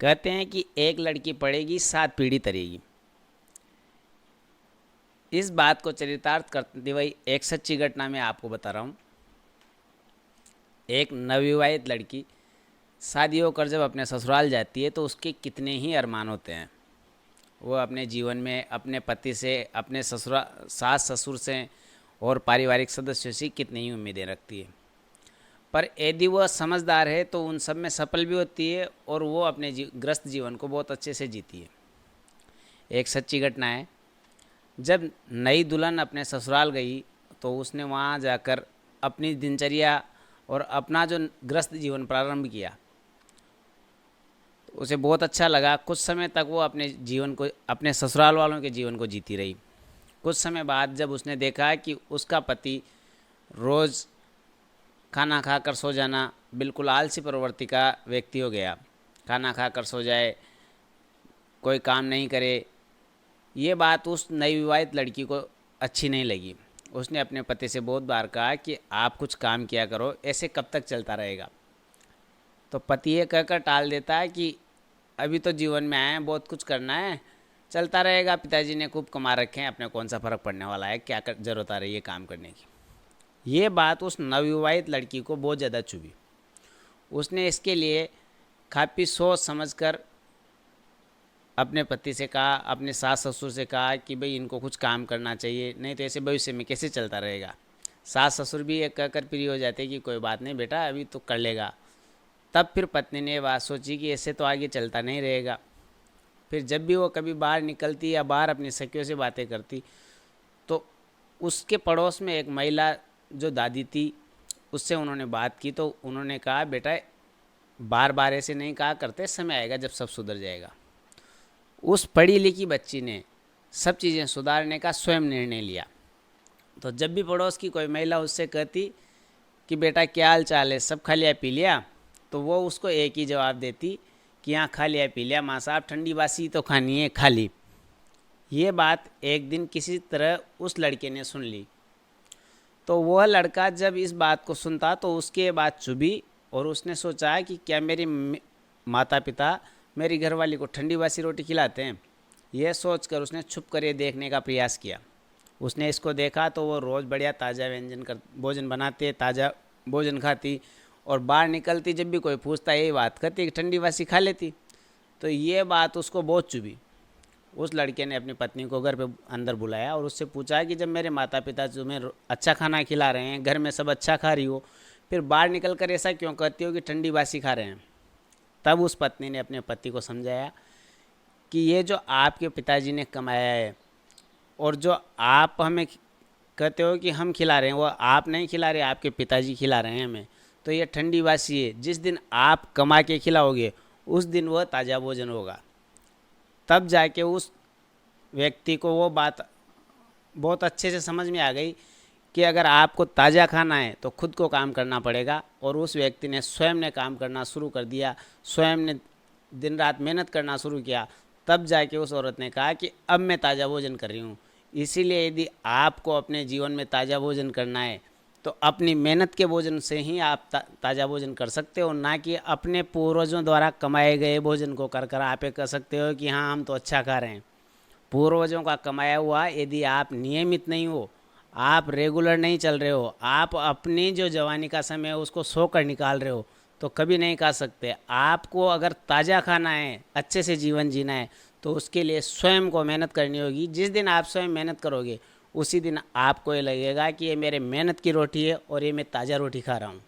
कहते हैं कि एक लड़की पढ़ेगी 7 पीढ़ी तरेगी। इस बात को चरितार्थ करते हुए एक सच्ची घटना मैं आपको बता रहा हूँ। एक नवविवाहित लड़की शादी होकर जब अपने ससुराल जाती है तो उसके कितने ही अरमान होते हैं। वो अपने जीवन में अपने पति से, अपने सास ससुर से और पारिवारिक सदस्यों से कितनी ही उम्मीदें रखती है। पर यदि वह समझदार है तो उन सब में सफल भी होती है और वो अपने ग्रस्त जीवन को बहुत अच्छे से जीती है। एक सच्ची घटना है, जब नई दुल्हन अपने ससुराल गई तो उसने वहाँ जाकर अपनी दिनचर्या और अपना जो ग्रस्त जीवन प्रारंभ किया। उसे बहुत अच्छा लगा। कुछ समय तक वो अपने जीवन को, अपने ससुराल वालों के जीवन को जीती रही। कुछ समय बाद जब उसने देखा कि उसका पति रोज़ खाना खाकर सो जाना, बिल्कुल आलसी प्रवृत्ति का व्यक्ति हो गया, खाना खाकर सो जाए, कोई काम नहीं करे, ये बात उस नई विवाहित लड़की को अच्छी नहीं लगी। उसने अपने पति से बहुत बार कहा कि आप कुछ काम किया करो, ऐसे कब तक चलता रहेगा। तो पति ये कहकर टाल देता है कि अभी तो जीवन में आए हैं, बहुत कुछ करना है, चलता रहेगा, पिताजी ने खूब कमा रखे हैं, अपने कौन सा फ़र्क पड़ने वाला है, क्या जरूरत आ रही है काम करने की। ये बात उस नवविवाहित लड़की को बहुत ज़्यादा चुभी। उसने इसके लिए काफ़ी सोच समझकर अपने पति से कहा, अपने सास ससुर से कहा कि भाई इनको कुछ काम करना चाहिए, नहीं तो ऐसे भविष्य में कैसे चलता रहेगा। सास ससुर भी एक कहकर प्रिय हो जाते कि कोई बात नहीं बेटा, अभी तो कर लेगा। तब फिर पत्नी ने बात सोची कि ऐसे तो आगे चलता नहीं रहेगा। फिर जब भी वो कभी बाहर निकलती या बाहर अपनी सखियों से बातें करती तो उसके पड़ोस में एक महिला जो दादी थी, उससे उन्होंने बात की तो उन्होंने कहा बेटा बार बार ऐसे नहीं कहा करते, समय आएगा जब सब सुधर जाएगा। उस पढ़ी लिखी बच्ची ने सब चीज़ें सुधारने का स्वयं निर्णय लिया। तो जब भी पड़ोस की कोई महिला उससे कहती कि बेटा क्या हाल चाल है, सब खा लिया पी लिया, तो वो उसको एक ही जवाब देती कि हाँ खा लिया पी लिया माँ साहब, ठंडी बासी तो खानी है, खा ली। ये बात एक दिन किसी तरह उस लड़के ने सुन ली। तो वह लड़का जब इस बात को सुनता तो उसकी ये बात चुभी और उसने सोचा कि क्या मेरी माता पिता मेरी घरवाली को ठंडी बासी रोटी खिलाते हैं। यह सोचकर उसने छुप कर ये देखने का प्रयास किया। उसने इसको देखा तो वो रोज़ बढ़िया ताज़ा भोजन बनाते, ताज़ा भोजन खाती और बाहर निकलती जब भी कोई पूछता यही बात करती कि ठंडी बासी खा लेती। तो ये बात उसको बहुत चुभी। उस लड़के ने अपनी पत्नी को घर पे अंदर बुलाया और उससे पूछा कि जब मेरे माता पिता तुम्हें अच्छा खाना खिला रहे हैं, घर में सब अच्छा खा रही हो, फिर बाहर निकल कर ऐसा क्यों कहती हो कि ठंडी बासी खा रहे हैं। तब उस पत्नी ने अपने पति को समझाया कि ये जो आपके पिताजी ने कमाया है और जो आप हमें कहते हो कि हम खिला रहे हैं, वो आप नहीं खिला रहे, आपके पिताजी खिला रहे हैं हमें। तो ये ठंडी बासी है, जिस दिन आप कमा के खिलाओगे उस दिन वह ताज़ा भोजन होगा। तब जाके उस व्यक्ति को वो बात बहुत अच्छे से समझ में आ गई कि अगर आपको ताज़ा खाना है तो खुद को काम करना पड़ेगा। और उस व्यक्ति ने स्वयं ने काम करना शुरू कर दिया, स्वयं ने दिन रात मेहनत करना शुरू किया। तब जाके उस औरत ने कहा कि अब मैं ताज़ा भोजन कर रही हूँ। इसीलिए यदि आपको अपने जीवन में ताज़ा भोजन करना है तो अपनी मेहनत के भोजन से ही आप ताज़ा भोजन कर सकते हो, ना कि अपने पूर्वजों द्वारा कमाए गए भोजन को कर आप कह सकते हो कि हाँ हम तो अच्छा खा रहे हैं। पूर्वजों का कमाया हुआ यदि आप नियमित नहीं हो, आप रेगुलर नहीं चल रहे हो, आप अपनी जो जवानी का समय है उसको सोकर निकाल रहे हो, तो कभी नहीं खा सकते। आपको अगर ताज़ा खाना है, अच्छे से जीवन जीना है, तो उसके लिए स्वयं को मेहनत करनी होगी। जिस दिन आप स्वयं मेहनत करोगे उसी दिन आपको ये लगेगा कि ये मेरे मेहनत की रोटी है और ये मैं ताज़ा रोटी खा रहा हूँ।